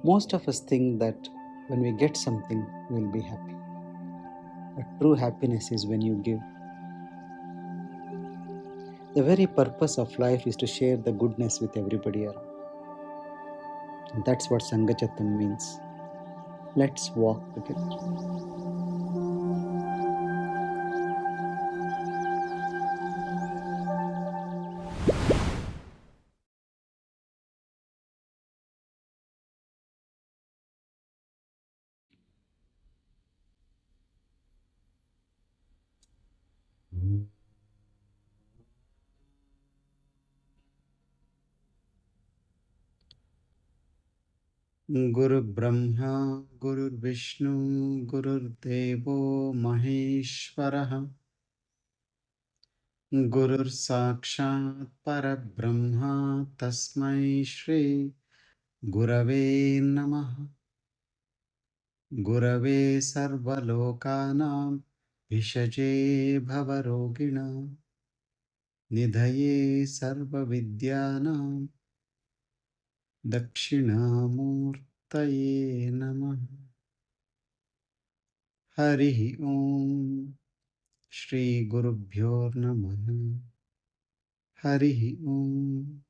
Most of us think that when we get something, we'll be happy. But true happiness is when you give. The very purpose of life is to share the goodness with everybody around. And that's what Sangachatam means. Let's walk together. Guru Brahma, Guru Vishnu, Guru Devo Maheshwaraha, Gurur Sakshat Parabrahma, Tasmai Shri Gurave Namaha. Gurave Sarvalokanam Vishaje Bhavarogina Nidhaye Sarvavidyanam Dakshinamurtaye Namaha. Harihi Om Shri Gurubhyo Namaha. Harihi Om.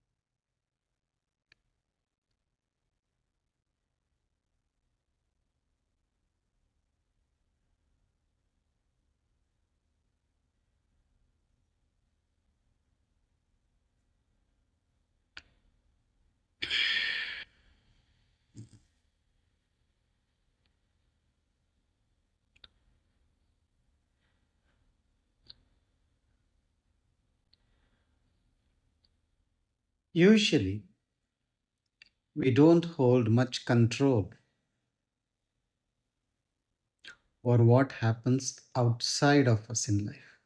Usually, we don't hold much control over what happens outside of us in life.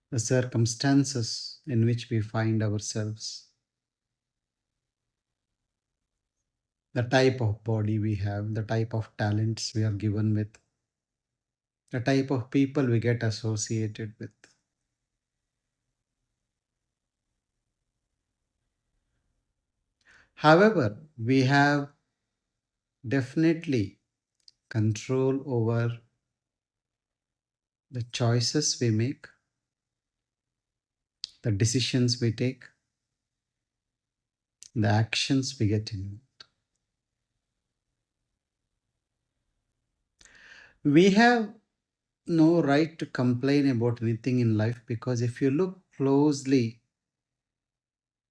The circumstances in which we find ourselves, the type of body we have, the type of talents we are given with, the type of people we get associated with. However, we have definitely control over the choices we make, the decisions we take, the actions we get in. We have no right to complain about anything in life because if you look closely,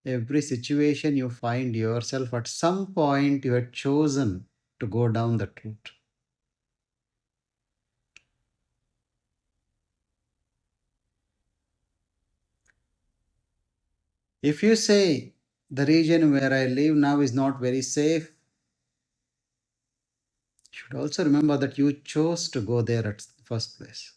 every situation you find yourself at some point you had chosen to go down that route. If you say the region where I live now is not very safe, you should also remember that you chose to go there at the first place.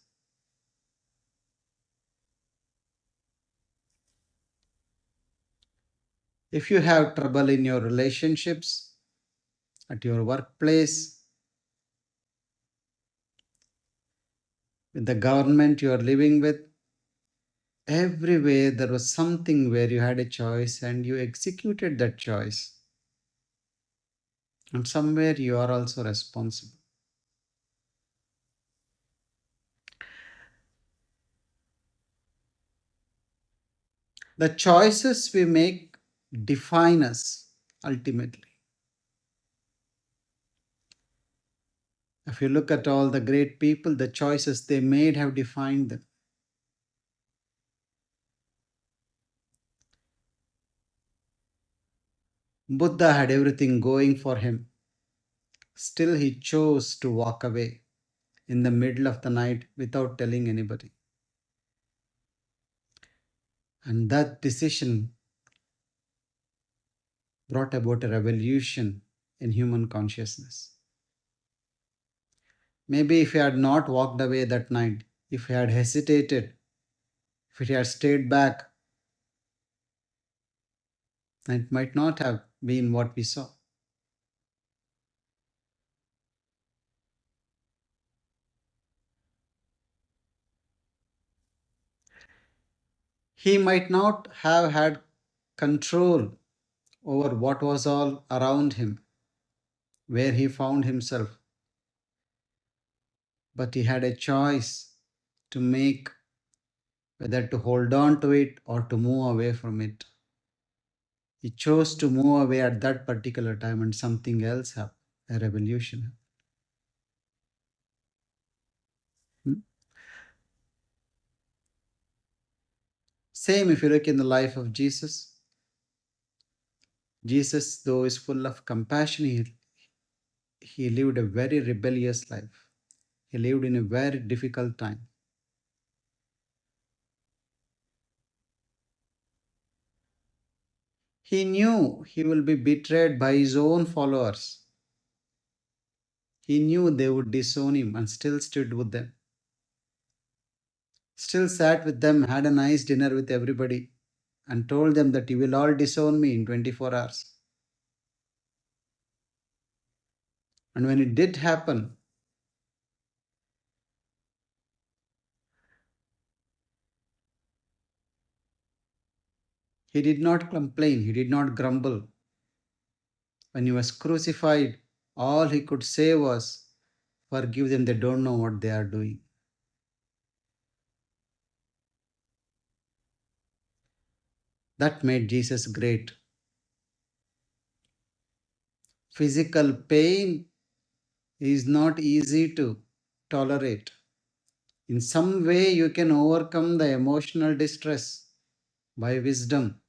If you have trouble in your relationships, at your workplace, with the government you are living with, everywhere there was something where you had a choice and you executed that choice. And somewhere you are also responsible. The choices we make define us ultimately. If you look at all the great people, the choices they made have defined them. Buddha had everything going for him. Still, he chose to walk away in the middle of the night without telling anybody. And that decision brought about a revolution in human consciousness. Maybe if he had not walked away that night, if he had hesitated, if he had stayed back, it might not have been what we saw. He might not have had control over what was all around him, where he found himself, but he had a choice to make, whether to hold on to it or to move away from it. He chose to move away at that particular time, and something else happened, a revolution. Hmm? Same if you look in the life of Jesus. Jesus, though is full of compassion, he lived a very rebellious life. He lived in a very difficult time. He knew he will be betrayed by his own followers. He knew they would disown him and still stood with them. Still sat with them, had a nice dinner with everybody, and told them that you will all disown me in 24 hours. And when it did happen, he did not complain, he did not grumble. When he was crucified, all he could say was, forgive them, they don't know what they are doing. That made Jesus great. Physical pain is not easy to tolerate. In some way, you can overcome the emotional distress by wisdom.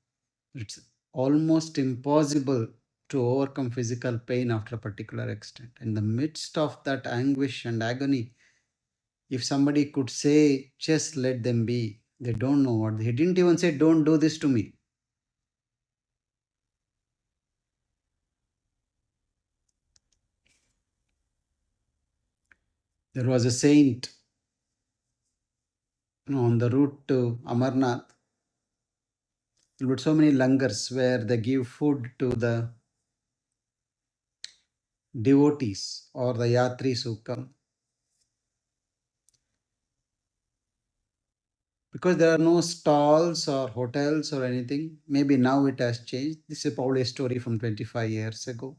It's almost impossible to overcome physical pain after a particular extent. In the midst of that anguish and agony, if somebody could say, just let them be, they don't know what. He didn't even say, don't do this to me. There was a saint, on the route to Amarnath. There were so many langars where they give food to the devotees or the yatris who come. Because there are no stalls or hotels or anything. Maybe now it has changed. This is probably a story from 25 years ago.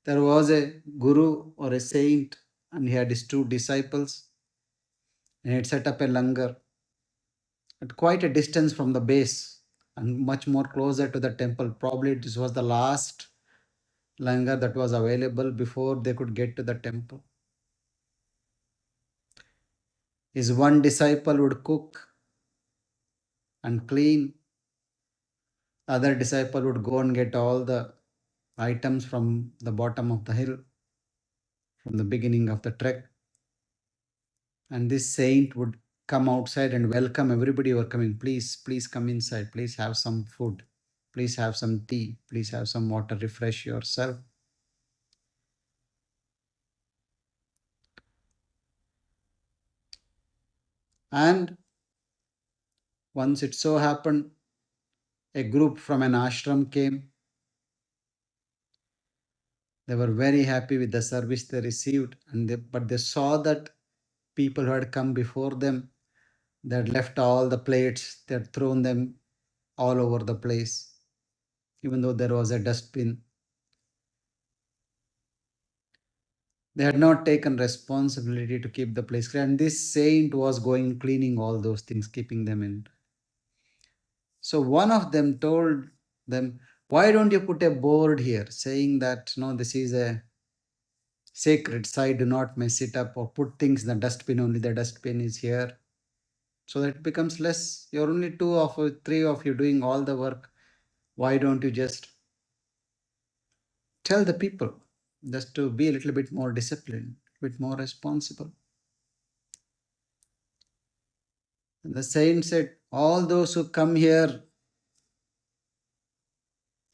There was a guru or a saint, and he had his two disciples, and he had set up a langar at quite a distance from the base and much more closer to the temple. Probably this was the last langar that was available before they could get to the temple. His one disciple would cook and clean. Other disciple would go and get all the items from the bottom of the hill, from the beginning of the trek. And this saint would come outside and welcome everybody who are coming. Please, please come inside. Please have some food. Please have some tea. Please have some water. Refresh yourself. And once it so happened, a group from an ashram came. They were very happy with the service they received, but they saw that people who had come before them, they had left all the plates, they had thrown them all over the place, even though there was a dustbin. They had not taken responsibility to keep the place clean. And this saint was going cleaning all those things, keeping them in. So one of them told them, why don't you put a board here saying that, no, this is a sacred site, do not mess it up, or put things in the dustbin, only the dustbin is here. So that it becomes less. You're only two of three of you doing all the work. Why don't you just tell the people just to be a little bit more disciplined, a bit more responsible? And the saint said, all those who come here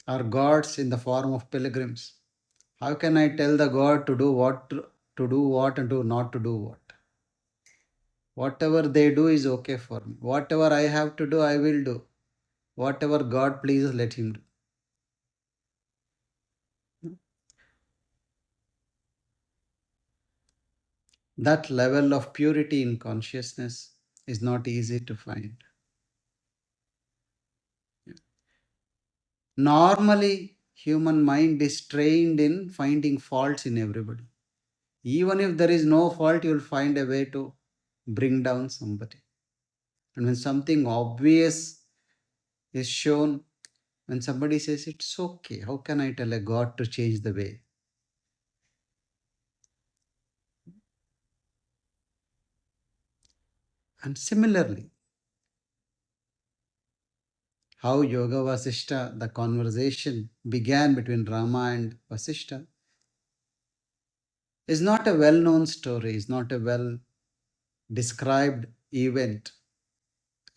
are gods in the form of pilgrims. How can I tell the God to do what and to not to do what? Whatever they do is okay for me. Whatever I have to do, I will do. Whatever God pleases, let him do. That level of purity in consciousness is not easy to find. Normally, human mind is trained in finding faults in everybody. Even if there is no fault, you'll find a way to bring down somebody. And when something obvious is shown, when somebody says, it's okay, how can I tell a God to change the way? And similarly, how Yoga Vasishta, the conversation began between Rama and Vasishta, is not a well known story, is not a well described event.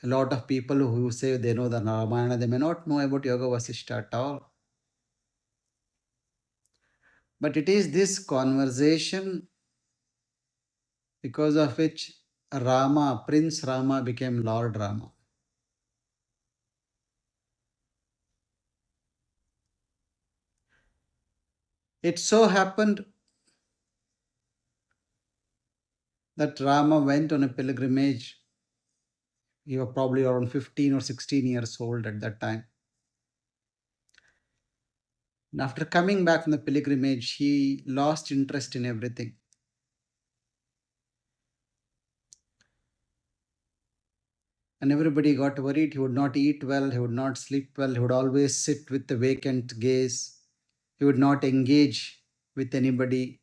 A lot of people who say they know the Ramayana, they may not know about Yoga Vasishta at all. But it is this conversation because of which Rama, Prince Rama, became Lord Rama. It so happened that Rama went on a pilgrimage. He was probably around 15 or 16 years old at that time. And after coming back from the pilgrimage, he lost interest in everything. And everybody got worried. He would not eat well, he would not sleep well, he would always sit with a vacant gaze, he would not engage with anybody.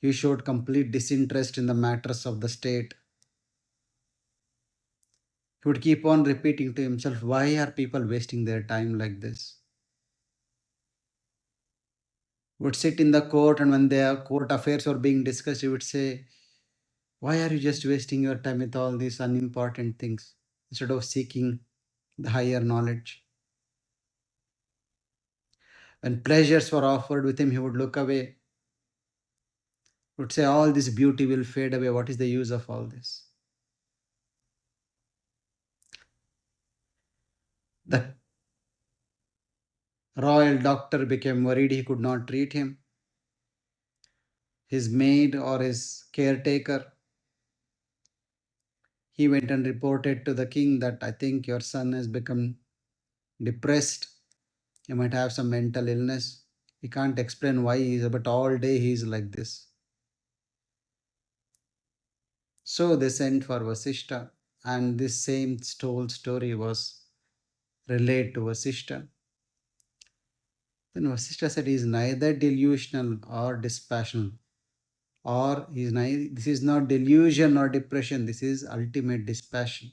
He showed complete disinterest in the matters of the state. He would keep on repeating to himself, why are people wasting their time like this? Would sit in the court, and when their court affairs were being discussed, he would say, why are you just wasting your time with all these unimportant things instead of seeking the higher knowledge? When pleasures were offered with him, he would look away, would say, all this beauty will fade away. What is the use of all this? The royal doctor became worried he could not treat him. His maid or his caretaker, he went and reported to the king that I think your son has become depressed. He might have some mental illness. He can't explain why he is, but all day he is like this. So they sent for Vasishta, and this same told story was relayed to Vasishta. Then Vasishta said he is neither delusional or dispassionate, or this is not delusion or depression, this is ultimate dispassion.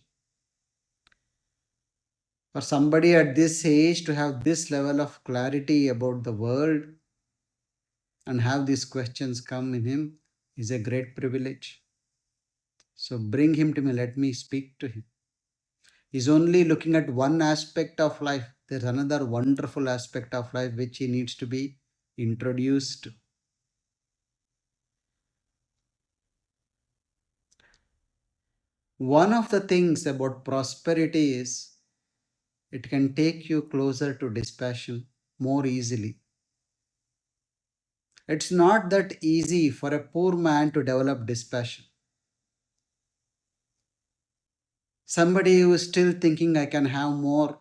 For somebody at this age to have this level of clarity about the world and have these questions come in him is a great privilege. So bring him to me, let me speak to him. He's only looking at one aspect of life. There's another wonderful aspect of life which he needs to be introduced to. One of the things about prosperity is it can take you closer to dispassion more easily. It's not that easy for a poor man to develop dispassion. Somebody who is still thinking, I can have more,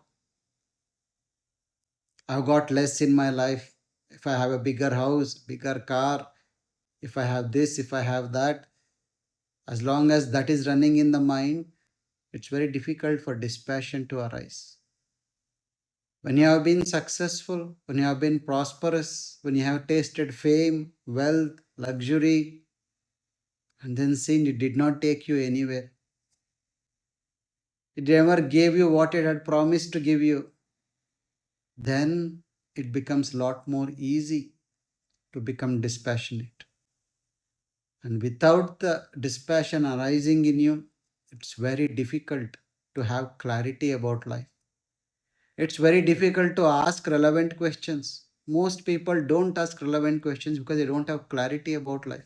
I've got less in my life. If I have a bigger house, bigger car, if I have this, if I have that, as long as that is running in the mind, it's very difficult for dispassion to arise. When you have been successful, when you have been prosperous, when you have tasted fame, wealth, luxury, and then sin, it did not take you anywhere. It never gave you what it had promised to give you. Then it becomes a lot more easy to become dispassionate. And without the dispassion arising in you, it's very difficult to have clarity about life. It's very difficult to ask relevant questions. Most people don't ask relevant questions because they don't have clarity about life.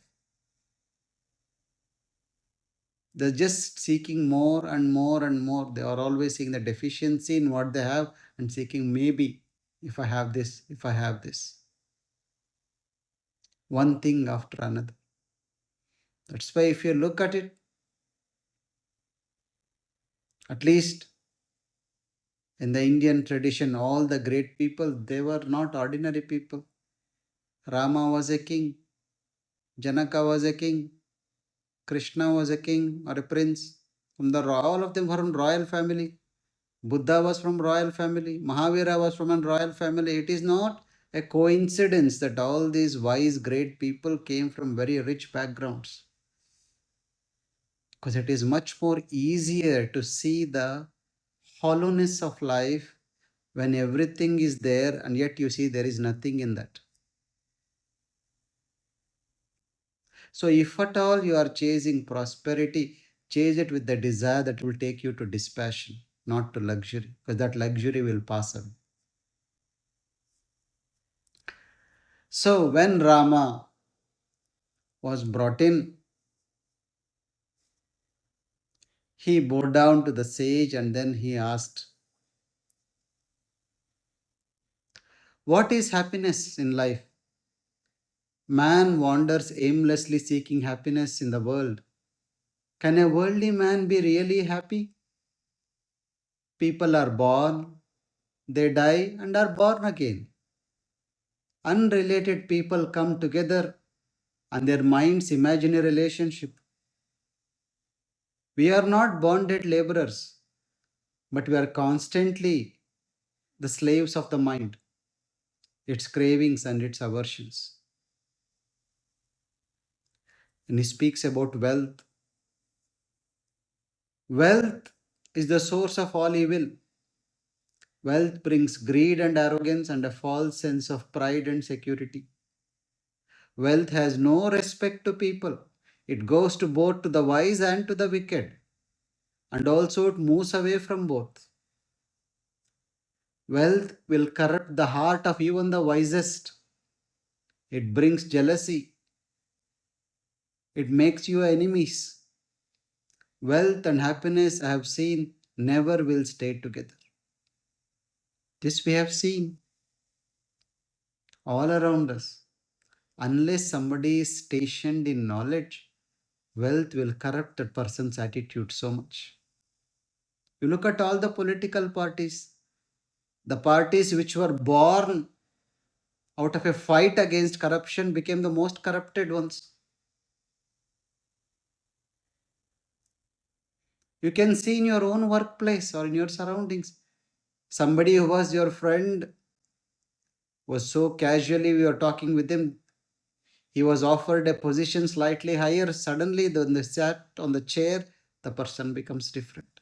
They're just seeking more and more and more. They are always seeing the deficiency in what they have and seeking maybe if I have this, if I have this. One thing after another. That's why if you look at it, at least In the Indian tradition, all the great people, they were not ordinary people. Rama was a king, Janaka was a king, Krishna was a king or a prince. All of them were from royal family. Buddha was from royal family. Mahavira was from a royal family. It is not a coincidence that all these wise, great people came from very rich backgrounds. Because it is much more easier to see the hollowness of life when everything is there and yet you see there is nothing in that. So, if at all you are chasing prosperity, chase it with the desire that will take you to dispassion, not to luxury, because that luxury will pass away. So, when Rama was brought in, he bowed down to the sage and then he asked, what is happiness in life? Man wanders aimlessly seeking happiness in the world. Can a worldly man be really happy? People are born, they die, and are born again. Unrelated people come together and their minds imagine a relationship. We are not bonded laborers, but we are constantly the slaves of the mind, its cravings and its aversions. And he speaks about wealth. Wealth is the source of all evil. Wealth brings greed and arrogance and a false sense of pride and security. Wealth has no respect to people. It goes to both to the wise and to the wicked, and also it moves away from both. Wealth will corrupt the heart of even the wisest. It brings jealousy. It makes you enemies. Wealth and happiness, I have seen, never will stay together. This we have seen all around us. Unless somebody is stationed in knowledge, wealth will corrupt that person's attitude so much. You look at all the political parties, the parties which were born out of a fight against corruption became the most corrupted ones. You can see in your own workplace or in your surroundings. Somebody who was your friend was so casually we were talking with him. He was offered a position slightly higher. Suddenly, when they sat on the chair, the person becomes different.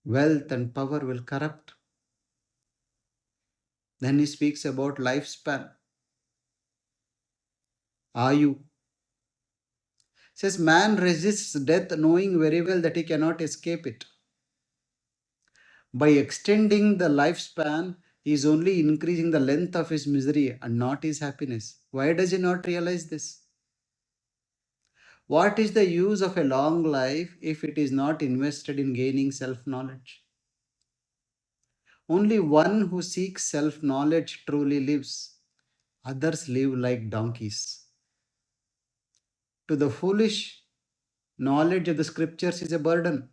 Wealth and power will corrupt. Then he speaks about lifespan. Ayu says man resists death knowing very well that he cannot escape it. By extending the lifespan, he is only increasing the length of his misery and not his happiness. Why does he not realize this? What is the use of a long life if it is not invested in gaining self knowledge? Only one who seeks self knowledge truly lives. Others live like donkeys. To the foolish, knowledge of the scriptures is a burden.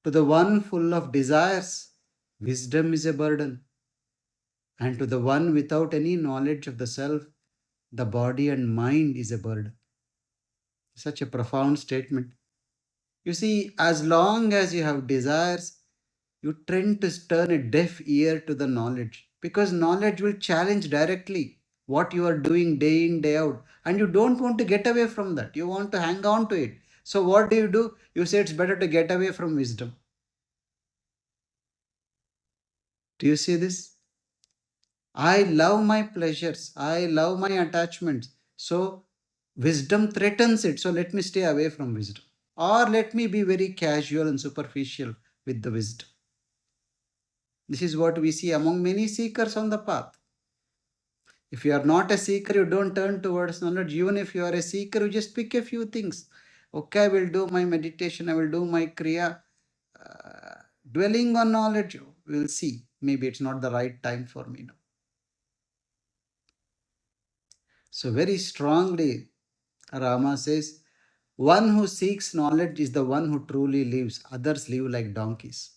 To the one full of desires, wisdom is a burden. And to the one without any knowledge of the self, the body and mind is a burden. Such a profound statement. You see, as long as you have desires, you tend to turn a deaf ear to the knowledge because knowledge will challenge directly what you are doing day in, day out. And you don't want to get away from that. You want to hang on to it. So, what do? You say it's better to get away from wisdom. Do you see this? I love my pleasures. I love my attachments. So, wisdom threatens it. So, let me stay away from wisdom. Or let me be very casual and superficial with the wisdom. This is what we see among many seekers on the path. If you are not a seeker, you don't turn towards knowledge. Even if you are a seeker, you just pick a few things. Okay, I will do my meditation, I will do my kriya. Dwelling on knowledge, we'll see. Maybe it's not the right time for me now. So, very strongly, Rama says, One who seeks knowledge is the one who truly lives. Others live like donkeys.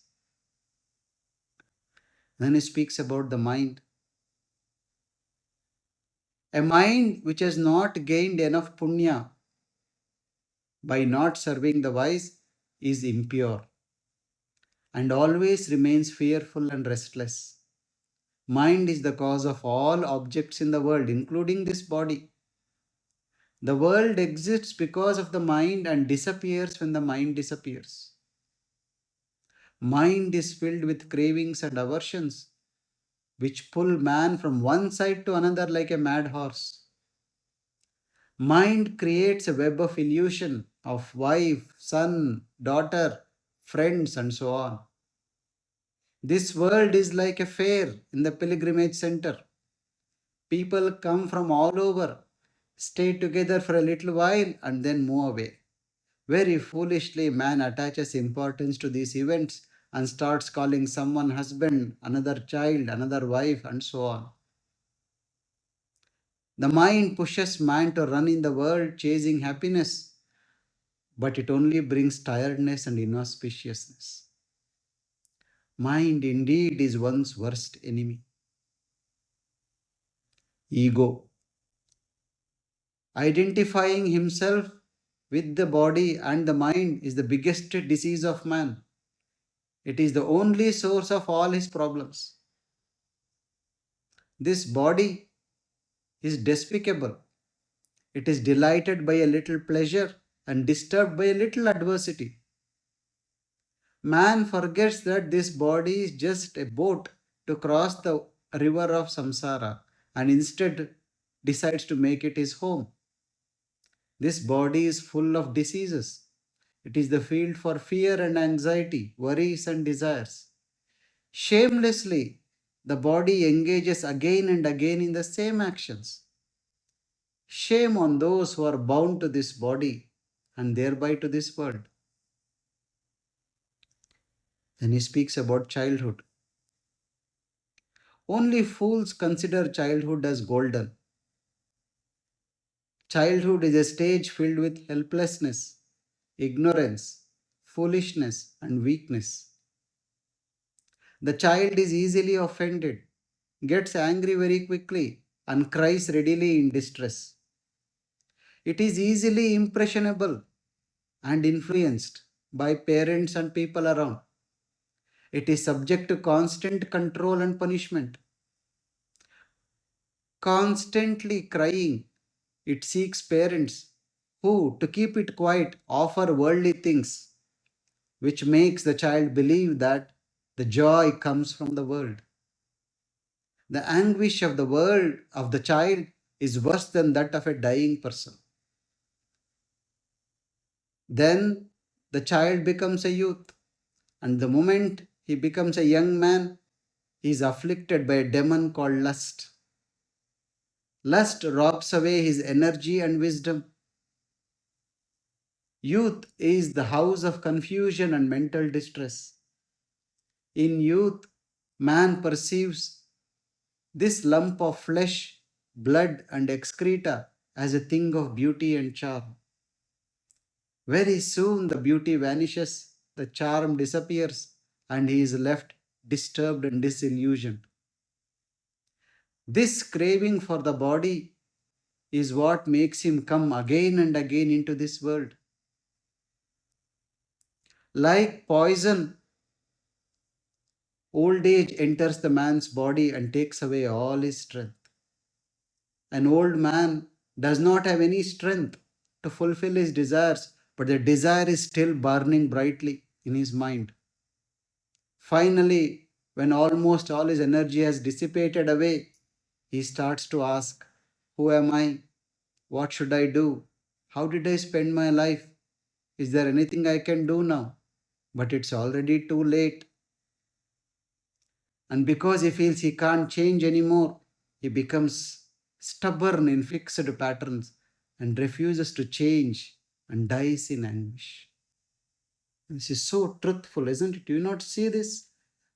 Then he speaks about the mind. A mind which has not gained enough punya by not serving the wise is impure and always remains fearful and restless. Mind is the cause of all objects in the world, including this body. The world exists because of the mind and disappears when the mind disappears. Mind is filled with cravings and aversions, which pull man from one side to another like a mad horse. Mind creates a web of illusion of wife, son, daughter, friends, and so on. This world is like a fair in the pilgrimage center. People come from all over, stay together for a little while, and then move away. Very foolishly, man attaches importance to these events and starts calling someone husband, another child, another wife, and so on. The mind pushes man to run in the world chasing happiness, but it only brings tiredness and inauspiciousness. Mind indeed is one's worst enemy. Ego. Identifying himself with the body and the mind is the biggest disease of man. It is the only source of all his problems. This body is despicable. It is delighted by a little pleasure and disturbed by a little adversity. Man forgets that this body is just a boat to cross the river of samsara and instead decides to make it his home. This body is full of diseases. It is the field for fear and anxiety, worries and desires. Shamelessly, the body engages again and again in the same actions. Shame on those who are bound to this body and thereby to this world. Then he speaks about childhood. Only fools consider childhood as golden. Childhood is a stage filled with helplessness, ignorance, foolishness, and weakness. The child is easily offended, gets angry very quickly, and cries readily in distress. It is easily impressionable and influenced by parents and people around. It is subject to constant control and punishment. Constantly crying, it seeks parents who, to keep it quiet, offer worldly things, which makes the child believe that the joy comes from the world. The anguish of the world of the child is worse than that of a dying person. Then the child becomes a youth, and the moment he becomes a young man, he is afflicted by a demon called lust. Lust robs away his energy and wisdom. Youth is the house of confusion and mental distress. In youth, man perceives this lump of flesh, blood, and excreta as a thing of beauty and charm. Very soon the beauty vanishes, the charm disappears, and he is left disturbed and disillusioned. This craving for the body is what makes him come again and again into this world. Like poison, old age enters the man's body and takes away all his strength. An old man does not have any strength to fulfill his desires, but the desire is still burning brightly in his mind. Finally, when almost all his energy has dissipated away, he starts to ask, who am I? What should I do? How did I spend my life? Is there anything I can do now? But it's already too late. And because he feels he can't change anymore, he becomes stubborn in fixed patterns and refuses to change and dies in anguish. This is so truthful, isn't it? Do you not see this?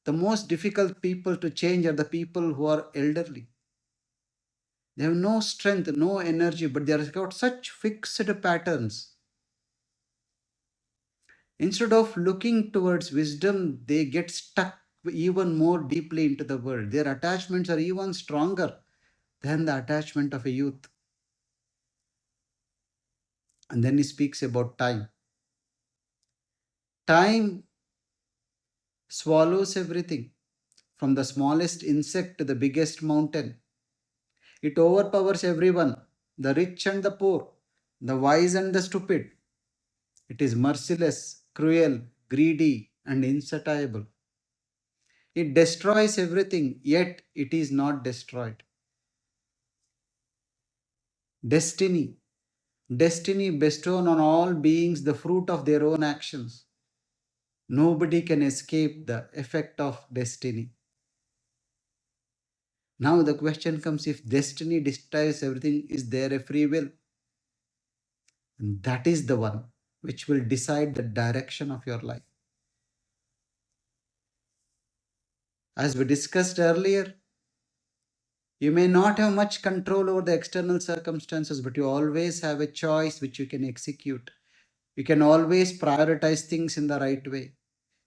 The most difficult people to change are the people who are elderly. They have no strength, no energy, but they have got such fixed patterns. Instead of looking towards wisdom, they get stuck even more deeply into the world. Their attachments are even stronger than the attachment of a youth. And then he speaks about time. Time swallows everything, from the smallest insect to the biggest mountain. It overpowers everyone, the rich and the poor, the wise and the stupid. It is merciless, cruel, greedy, and insatiable. It destroys everything, yet it is not destroyed. Destiny. Destiny bestows on all beings the fruit of their own actions. Nobody can escape the effect of destiny. Now the question comes, if destiny destroys everything, is there a free will? And that is the one which will decide the direction of your life. As we discussed earlier, you may not have much control over the external circumstances, but you always have a choice which you can execute. You can always prioritize things in the right way.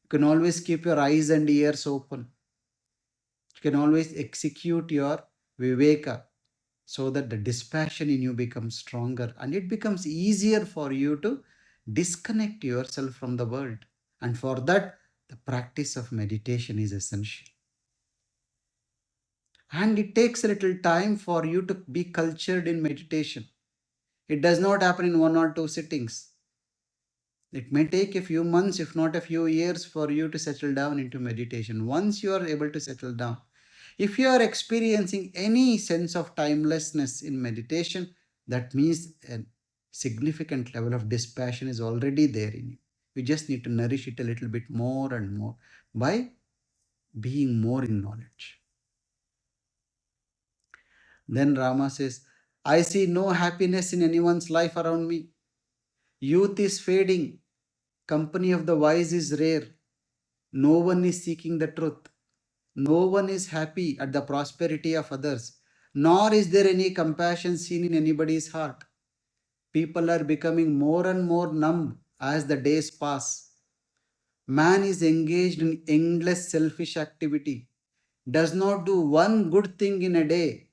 You can always keep your eyes and ears open. You can always execute your viveka so that the dispassion in you becomes stronger and it becomes easier for you to disconnect yourself from the world. And for that, the practice of meditation is essential. And it takes a little time for you to be cultured in meditation. It does not happen in one or two sittings. It may take a few months, if not a few years, for you to settle down into meditation. Once you are able to settle down, if you are experiencing any sense of timelessness in meditation, that means a significant level of dispassion is already there in you. You just need to nourish it a little bit more and more by being more in knowledge. Then Rama says, I see no happiness in anyone's life around me. Youth is fading. Company of the wise is rare. No one is seeking the truth. No one is happy at the prosperity of others. Nor is there any compassion seen in anybody's heart. People are becoming more and more numb as the days pass. Man is engaged in endless selfish activity, does not do one good thing in a day,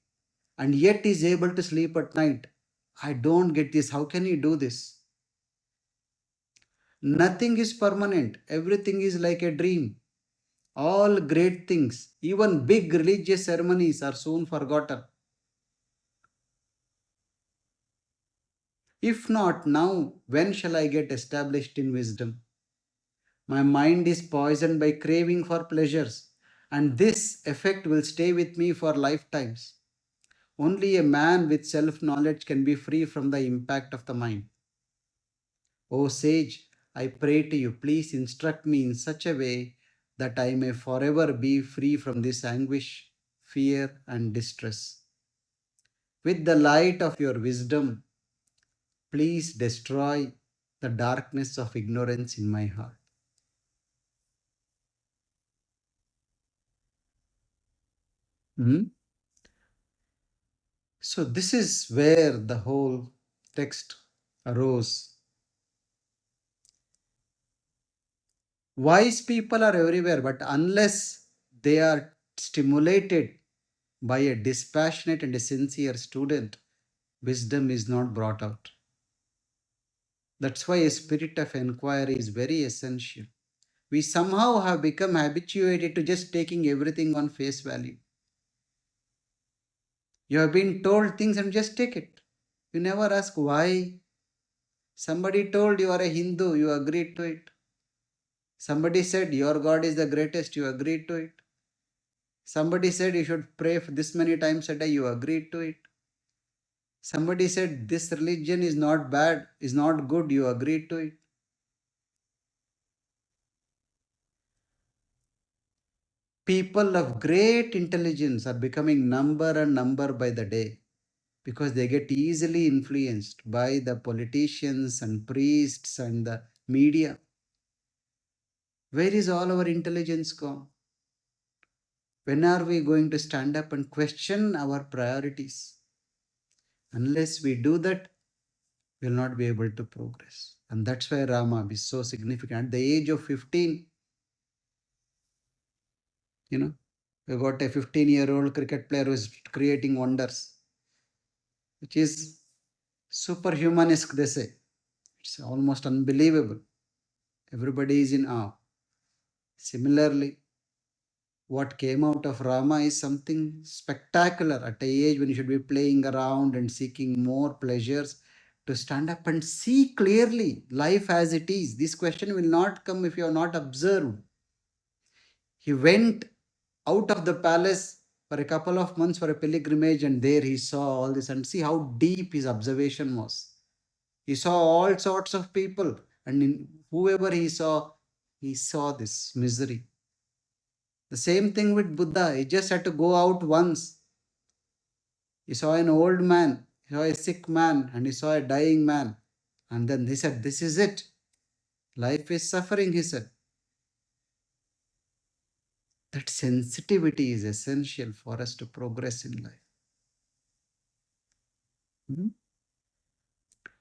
and yet is able to sleep at night. I don't get this. How can you do this? Nothing is permanent. Everything is like a dream. All great things, even big religious ceremonies, are soon forgotten. If not now, when shall I get established in wisdom? My mind is poisoned by craving for pleasures, and this effect will stay with me for lifetimes. Only a man with self knowledge can be free from the impact of the mind. O sage, I pray to you, please instruct me in such a way that I may forever be free from this anguish, fear, and distress. With the light of your wisdom, please destroy the darkness of ignorance in my heart. Hmm? So, this is where the whole text arose. Wise people are everywhere, but unless they are stimulated by a dispassionate and a sincere student, wisdom is not brought out. That's why a spirit of inquiry is very essential. We somehow have become habituated to just taking everything on face value. You have been told things and just take it. You never ask why. Somebody told you are a Hindu, you agreed to it. Somebody said your God is the greatest, you agreed to it. Somebody said you should pray for this many times a day, you agreed to it. Somebody said this religion is not bad, is not good, you agreed to it. People of great intelligence are becoming number and number by the day because they get easily influenced by the politicians and priests and the media. Where is all our intelligence gone? When are we going to stand up and question our priorities? Unless we do that, we will not be able to progress. And that's why Rama is so significant. At the age of 15, you know, we got a 15-year-old cricket player who is creating wonders, which is superhumanesque, they say. It's almost unbelievable. Everybody is in awe. Similarly, what came out of Rama is something spectacular at a age when you should be playing around and seeking more pleasures, to stand up and see clearly life as it is. This question will not come if you are not observed. He went out of the palace for a couple of months for a pilgrimage, and there he saw all this, and see how deep his observation was. He saw all sorts of people, and in whoever he saw this misery. The same thing with Buddha. He just had to go out once. He saw an old man, he saw a sick man, and he saw a dying man. And then he said, "This is it. Life is suffering," he said. That sensitivity is essential for us to progress in life. Mhm.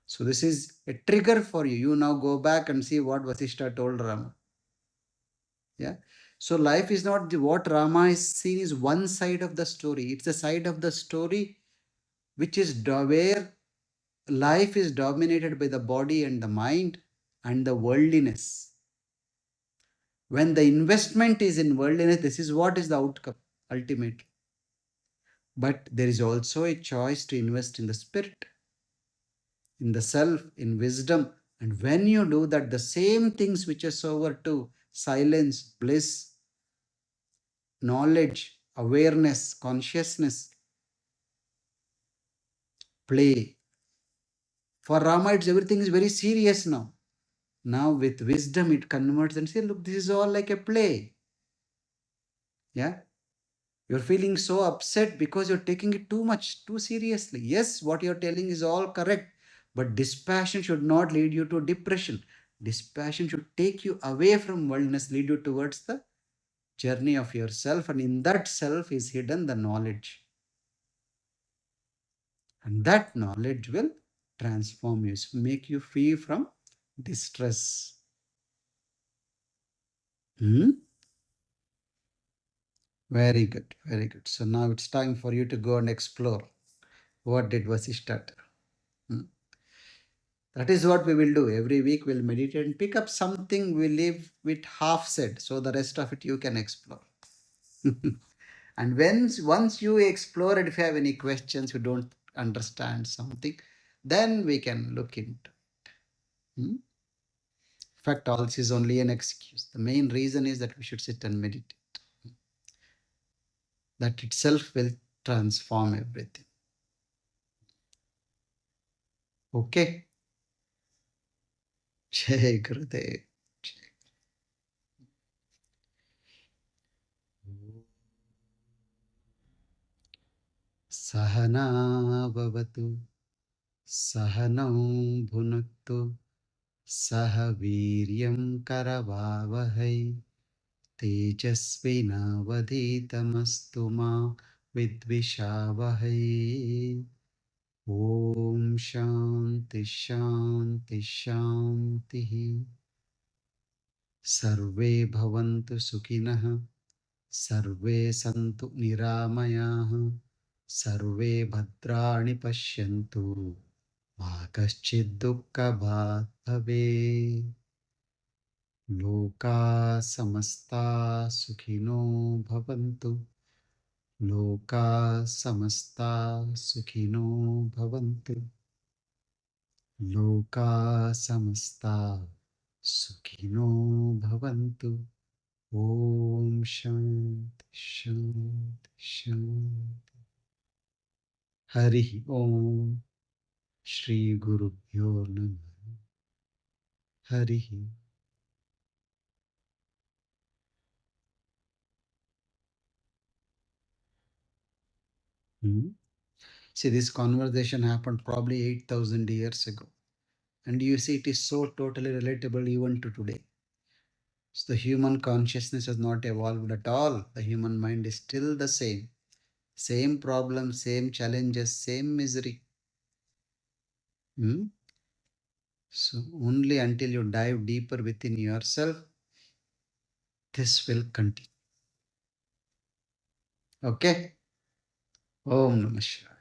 So, this is a trigger for you. You now go back and see what Vasishta told Rama. Yeah. So, life is not what Rama is seen is one side of the story. It's the side of the story which is where life is dominated by the body and the mind and the worldliness. When the investment is in worldliness, this is what is the outcome ultimately. But there is also a choice to invest in the spirit, in the self, in wisdom. And when you do that, the same things which is over to silence, bliss, knowledge, awareness, consciousness, play. For Rama, it's everything is very serious now. Now with wisdom, it converts and say, look, this is all like a play. Yeah. You're feeling so upset because you're taking it too much, too seriously. Yes, what you're telling is all correct, but dispassion should not lead you to depression. Dispassion should take you away from worldliness, lead you towards the journey of yourself, and in that self is hidden the knowledge. And that knowledge will transform you, make you free from distress. Hmm? Very good, very good. So now it's time for you to go and explore. What did Vasishta tell? Hmm? That is what we will do. Every week we'll meditate and pick up something we leave with half said. So the rest of it you can explore. And once you explore it, if you have any questions, you don't understand something, then we can look into it. Hmm? In fact, all this is only an excuse. The main reason is that we should sit and meditate. That itself will transform everything. Okay. Jai Gurudev. Sahana Bhavatu. Sahanau Bhunaktu. Sah Viryam Karavavahai. Tejasvinavaditamastu ma vidvishavahai. Om Shanti Shanti Shanti. Sarve Bhavantu Sukhinah. Sarve Santu Niramayah. Sarve Bhadrani Pashyantu. Ma Kaschid Dukkha Bhat Bhave. Loka Samasta Sukhino Bhavantu. Loka Samasta Sukhino Bhavantu. Loka Samasta Sukhino Bhavantu. Om Shanti Shanti Shanti. Hari Om. Shri Guru Bhyo Namaha. Hari. Hmm? See, this conversation happened probably 8,000 years ago. And you see, it is so totally relatable even to today. So the human consciousness has not evolved at all. The human mind is still the same. Same problems, same challenges, same misery. Hmm? So only until you dive deeper within yourself, this will continue. Okay? Om Namah Shivaya.